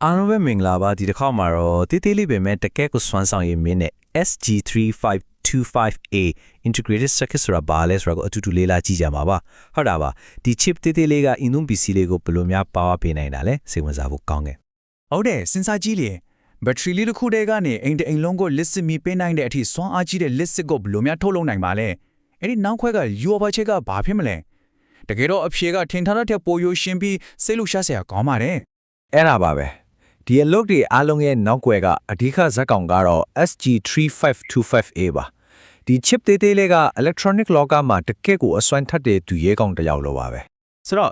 အားလုံးပဲမင်္ဂလာပါဒီတစ်ခေါက်မှာတော့တေးသေးလေးပဲမဲ့တကယ်ကိုစွမ်းဆောင်ရည်မင်းနဲ့ SG3525A integrated circuit ဆိုတာဘာလဲဆိုတာကိုအတူတူလေးလာကြည့်ကြမှာပါဟုတ်တာပါဒီ chip တေးသေးလေးက Inum PC လေးကိုဘယ်လိုများ power ပေးနိုင်တာလဲစိတ်ဝင်စားဖို့ကောင်းတယ်ဟုတ်တယ်စဉ်းစားကြည့်လေဘက်ထရီလေးတစ်ခုတည်းကနေအိမ်တအိမ်လုံးကိုလစ်စစ်မီပေးနိုင်တဲ့အထိစွမ်းအားကြီးတဲ့လစ်စစ်ကိုဘယ်လိုများထုတ်လုပ်နိုင်ပါလဲအဲ့ဒီနောက်ခွဲက UOB ချက်ကဘာဖြစ်မလဲတကယ်တော့အဖြေကထင်ထားတဲ့ပိုယိုရှင်းပြီးစိတ်လှရှားစရာကောင်းပါတယ်အဲ့ဒါပါပဲဒီအလုပ်တွေအားလုံးရဲ့နောက်ွယ်ကအဓိကဇက်ကောင်ကတော့ SG3525A ပါဒီ chip သေးသေးလေးက electronic လောကမှာတကယ့်ကိုအစွမ်းထက်တဲ့သူရဲကောင်တစ်ယောက်လိုပါပဲဆိုတော့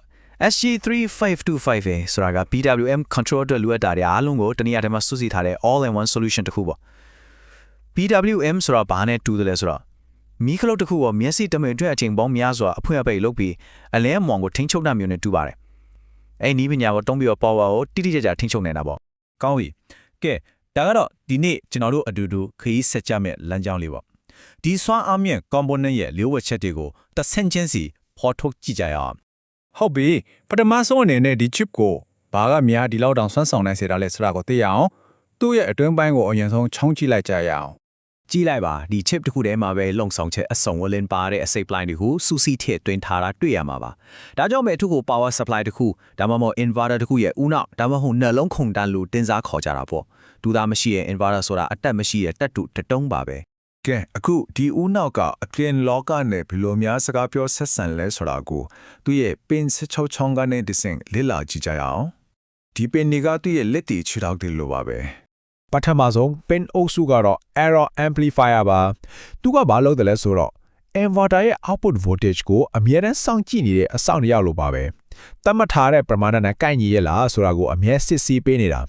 SG3525A ဆိုတာက PWM control အတွက်လိုအပ်တာတွေအားလုံးကိုတနည်းအားဖြင့်စုစည်းထားတဲ့ all in one solution တစ်ခုပေါ့ PWM ဆိုတာဘာနဲ့တူတယ်လဲဆိုတော့မီးခလုတ်တစ်ခုကိုမျက်စိတမိန်အတွက်အချိန်ပေါင်းများစွာအဖွင့်အပိတ်လုပ်ပြီးအလဲအမောင်ကိုထိန်းချုပ်တာမျိုးနဲ့တူပါတယ်အဲ့ဒီနည်းပညာကိုတုံးပြီးတော့ power ကိုတိတိကျကျထိန်းချုပ်နေတာပေါ့ကောင်းပြီကဲဒါကတော့ဒီနေ့ကျွန်တော်တို့အတူတူခရီးဆက်ကြမဲ့လမ်းကြောင်းလေးပေါ့ဒီစွမ်းအားမြင့် component ရဲ့လျှို့ဝှက်ချက်တွေကိုတစ်ဆင့်ချင်းစီဖော်ထုတ်ကြည့်ကြရအောင်ဟုတ်ပြီပထမဆုံးအနေနဲ့ဒီ chip ကိုဘာကများဒီလောက်တောင်စွမ်းဆောင်နိုင်စေတာလဲဆိုတာကိုသိရအောင်သူ့ရဲ့အတွင်းပိုင်းကိုအရင်ဆုံးချောင်းကြည့်လိုက်ကြရအောင်ကြည့်လိုက်ပါဒီ chip တစ်ခုတည်းမှာပဲလုံဆောင်ချက်အစုံဝလင်းပါတဲ့အစိပ်ပလိုင်းတွေကိုစူးစီးထည့်သွင်းထားတာတွေ့ရမှာပါဒါကြောင့်မဲ့အထုကို power supply တစ်ခုဒါမှမဟုတ် inverter တစ်ခုရဲ့ဦးနောက်ဒါမှမဟုတ်နှလုံးခုန်တန်းလို့တင်စားခေါ်ကြတာပေါ့ဒူသားမရှိရဲ့ inverter ဆိုတာအတက်မရှိရဲ့တက်တူတတုံးပါပဲကဲအခုဒီဦးနောက်ကအပြင်လောကနဲ့ဘယ်လိုများစကားပြောဆက်ဆံလဲဆိုတာကိုသူ့ရဲ့ပင်16ချောင်းကနေဒီစင်လေ့လာကြည့်ကြရအောင်ဒီပင်တွေကသူ့ရဲ့လက်တီခြေထောက်တွေလိုပါပဲပထမဆုံး pin အုပ်စုကတော့ error amplifier ပါသူကဘာလုပ်တယ်လဲဆိုတော့ inverter ရဲ့ output voltage ကိုအမြဲတမ်းစောင့်ကြည့်နေတဲ့အစောင့်တစ်ယောက်လိုပါပဲသတ်မှတ်ထားတဲ့ပမာဏနဲ့ကိုက်ညီရဲ့လားဆိုတာကိုအမြဲစစ်ဆေးပေးနေတာ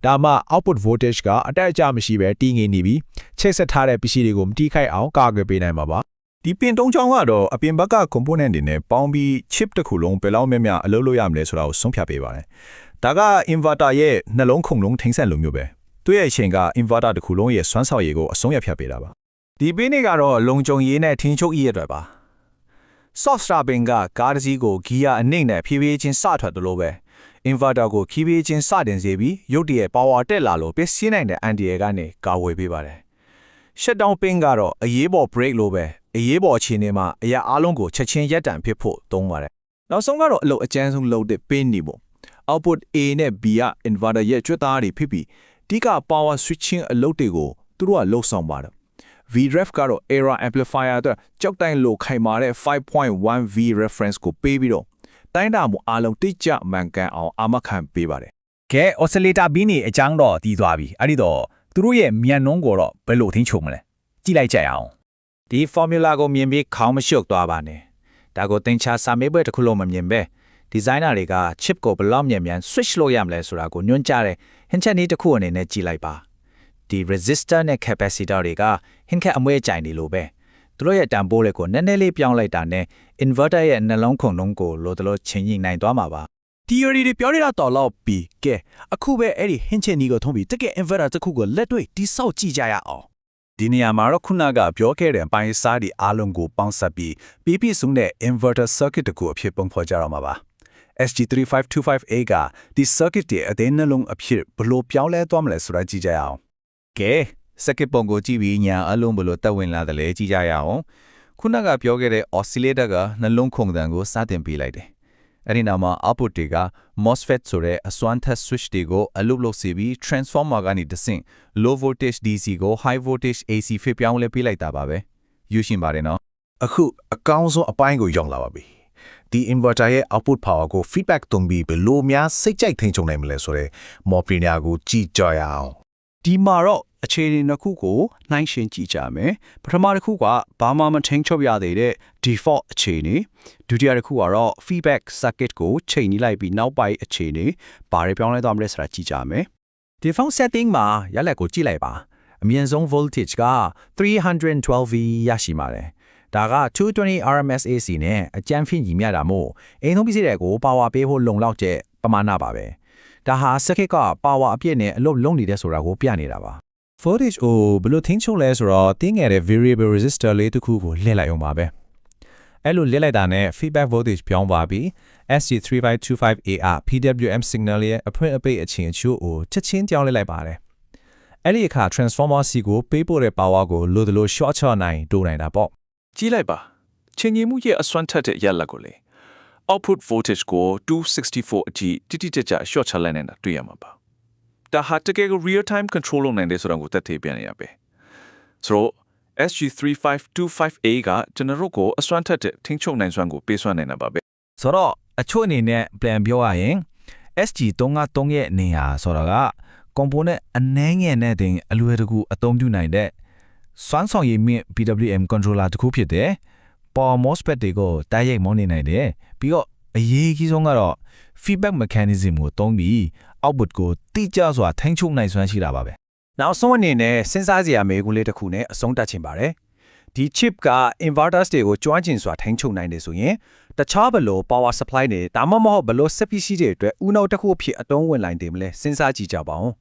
ဒါမှ output voltage ကအတက်အကျမရှိပဲတည်ငြိမ်နေပြီးချိတ်ဆက်ထားတဲ့ပစ္စည်းတွေကိုမတီးခိုက်အောင်ကာကွယ်ပေးနိုင်မှာပါဒီပင်3ချောင်းကတော့အပြင်ဘက်က component တွေနဲ့ပေါင်းပြီး chip တစ်ခုလုံးဘယ်လောက်များများအလုပ်လုပ်ရမလဲဆိုတာကိုဆုံးဖြတ်ပေးပါတယ်ဒါက inverter ရဲ့နှလုံးခုန်လုံးထိန်းဆက်လိုမျိုးပဲသူ့ရဲ့အချိန်က inverter တစ်ခုလုံးရဲ့စွမ်းဆောင်ရည်ကိုအဆုံးရဖြတ်ပေးတာပါဒီပင်းတွေကတော့လုံခြုံရေးနဲ့ထင်းချုပ်ရည်အတွက်ပါ soft star ပင်ကကားတစ်စီးကိုဂီယာအနှိမ့်နဲ့ဖြည်းဖြည်းချင်းစထွက်တယ်လို့ပဲ inverter ကိုဖြည်းဖြည်းချင်းစတင်စေပြီးရုတ်တရက် power တက်လာလို့ပစ္စည်းနိုင်တဲ့အန်တီရကနေကာဝယ်ပေးပါတယ် shutdown ပင်ကတော့အရေးပေါ် break လို့ပဲအရေးပေါ်အခြေအနေမှာအရာအလုံးကိုချက်ချင်းရပ်တန့်ဖြစ်ဖို့သုံးပါတယ်နောက်ဆုံးကတော့အလုပ်အကျန်းဆုံးလုပ်တဲ့ပင်းနေပေါ့ output A နဲ့ B က inverter ရဲ့ကျွတ်သားတွေဖြစ်ပြီးဒီက power switching အလုပ်တွေကိုသူတို့ကလှုပ်ဆောင်ပါတယ် VREF ကတော့ error amplifier အတွက်ကြောက်တိုင်လို့ခိုင်မာတဲ့ 5.1 V reference ကိုပေးပြီးတော့တိုင်းတာမှုအားလုံးတိကျမှန်ကန်အောင်အာမခံပေးပါတယ် ကဲ oscillator ဘီနေအကြောင်းတော့တည်သွားပြီအဲ့ဒီတော့သူတို့ရဲ့မြန်နှုန်းကိုတော့ဘယ်လိုထိန်းချုပ်မလဲကြည့်လိုက်ကြရအောင်ဒီ formula ကိုမြင်ပြီးခေါင်းမရှုပ်သွားပါနဲ့ဒါကိုသင်္ချာစာမေးပွဲတစ်ခုလုံးမမြင်ပဲဒီဇိုင်နာတွေက chip ကိုဘယ်လောက်မြန်မြန် switch လုပ်ရမလဲဆိုတာကိုညွှန်ကြားတဲ့ဟင်ချက်နည်းတစ်ခုအနေနဲ့ကြည့်လိုက်ပါဒီ resistor နဲ့ capacitor တွေကဟင်ခက်အမွှေးကြိုင်နေလို့ပဲသူတို့ရဲ့တန်ဖိုးလေးကိုနည်းနည်းလေးပြောင်းလိုက်တာနဲ့ inverter ရဲ့နှလုံးခုန်လုံးကိုလိုတလို့ချင်းညှိနိုင်သွားမှာပါ theory တွေပြောရတာတော်တော့ပြီကဲအခုပဲအဲ့ဒီဟင်းချင်နီကိုထုံးပြီးတကယ် inverter တစ်ခုကိုလက်တွေ့တိစောက်ကြည့်ကြရအောင်ဒီနေရာမှာတော့ခုနကပြောခဲ့တဲ့အပိုင်းစားဒီအားလုံးကိုပေါင်းစပ်ပြီးပြည့်စုံတဲ့ inverter circuit တကူအဖြစ်ပုံဖော်ကြတော့မှာပါ SG3525A ကဒီ circuit ရဲ့အသေးနှလုံးအဖြစ်ဘလို့ပြောင်းလဲသွားမလဲဆိုတာကြည့်ကြရအောင်ကဲ circuit ပုံကိုကြည့်ပြီးညာအလုံးဘလို့တက်ဝင်လာတယ်လဲကြည့်ကြရအောင်ခုနကပြောခဲ့တဲ့ oscillator ကနှလုံးခုန်တန်ကိုစတင်ပေးလိုက်တယ်အဲ့ဒီနောက်မှာ output တွေက MOSFET ဆိုတဲ့အစွမ်းထက် switch တွေကိုအလုပ်လုပ်စီပြီး transformer ကနေတဆင့် low voltage DC ကို high voltage AC ဖြစ်ပြောင်းလဲပေးလိုက်တာပါပဲယူရှင်ပါတယ်နော်အခုအကောင်းဆုံးအပိုင်းကိုရောက်လာပါပြီဒီ inverter ရဲ့ output power ကို feedback သုံးပြီးဘယ်လိုများစိတ်ကြိုက်ထိန်းချုပ်နိုင်မလဲဆိုတော့ more printer ကိုကြည့်ကြရအောင်ဒီမှာတော့အခြေအနေနှစ်ခုကိုနှိုင်းယှဉ်ကြည့်ကြမယ်ပထမတစ်ခုကဘာမှမထိန်းချုပ်ရသေးတဲ့ default အခြေအနေဒုတိယတစ်ခုကတော့ feedback circuit ကိုချိန်ညှိလိုက်ပြီးနောက်ပိုင်းအခြေအနေဘာတွေပြောင်းလဲသွားမလဲဆိုတာကြည့်ကြမယ် default setting မှာရလက်ကိုကြည့်လိုက်ပါအမြင့်ဆုံး voltage က 312V ရရှိပါတယ်ဒါက220 RMS AC နဲ့အကြမ်းဖျင်းညီမျှတာမို့အိမ်သုံးပစ္စည်းတွေကို power ပေးဖို့လုံလောက်တဲ့ပမာဏပါပဲဒါဟာ circuit က power အပြည့်နဲ့အလုပ်လုပ်နေတဲ့ဆိုတာကိုပြနေတာပါ voltage ကိုဘယ်လိုထိန်းချုပ်လဲဆိုတော့တင်းငယ်တဲ့ variable resistor လေးတစ်ခုကိုလှည့်လိုက်အောင်ပါပဲ အဲ့လိုလက်လိုက်တာနဲ့ feedback voltage ပြောင်းသွားပြီး SG3525AR PWM signal ရဲ့အဖွင့်အပိတ်အချင်းအချို့ကိုချက်ချင်းကြောင်းလိုက်ပါတယ်အဲ့ဒီအခါ transformer C ကိုပေးပို့တဲ့ power ကိုလိုသလို short ချနိုင်တိုးနိုင်တာပေါ့ ကြည့်လိုက်ပါချင်းကြီးမှုရဲ့အစွမ်းထက်တဲ့ရလဒ်ကိုလေ output voltage ကို264အထိတိတိကျကျ short ချလိုက်နေတာတွေ့ရမှာပါဒါဟာတကယ်ကို real time control လုပ်နိုင်တယ်ဆိုတော့ကိုသက်သေပြန်နေရပဲဆိုတော့ SG3525A ကကျွန်တော်တို့ကိုအစွမ်းထက်တဲ့ထိန်းချုပ်နိုင်စွမ်းကိုပေးစွမ်းနေတာပါပဲ ဆိုတော့အချို့အနေနဲ့ပြန်ပြောရရင် SG353ရဲ့နေရာဆိုတော့က component အနှဲငယ်နဲ့တင်အလွယ်တကူအသုံးပြုနိုင်တဲ့စွမ်းဆောင်ရည်မြင့် PWM controller တစ်ခုဖြစ်တဲ့ Power MOSFET တွေကိုတိုက်ရိုက်မောင်းနေနိုင်တယ်ပြီးတော့အရေးကြီးဆုံးကတော့ feedback mechanism ကိုသုံးပြီး output ကိုတိကျစွာထိန်းချုပ်နိုင်စွမ်းရှိတာပါပဲ နောက်ဆုံးအနေနဲ့စဉ်းစားစရာမေးခွန်းလေးတစ်ခုနဲ့အဆုံးသတ်ချင်ပါတယ်ဒီ chip က inverters တွေကိုကျွမ်းကျင်စွာထိန်းချုပ်နိုင်တယ်ဆိုရင်တခြားဘယ်လို power supply တွေဒါမှမဟုတ်ဘယ်လို sub-species တွေအတွက်ဥနောက်တစ်ခုအဖြစ်အသုံးဝင်နိုင်တယ်မလဲစဉ်းစားကြည့်ကြပါဦး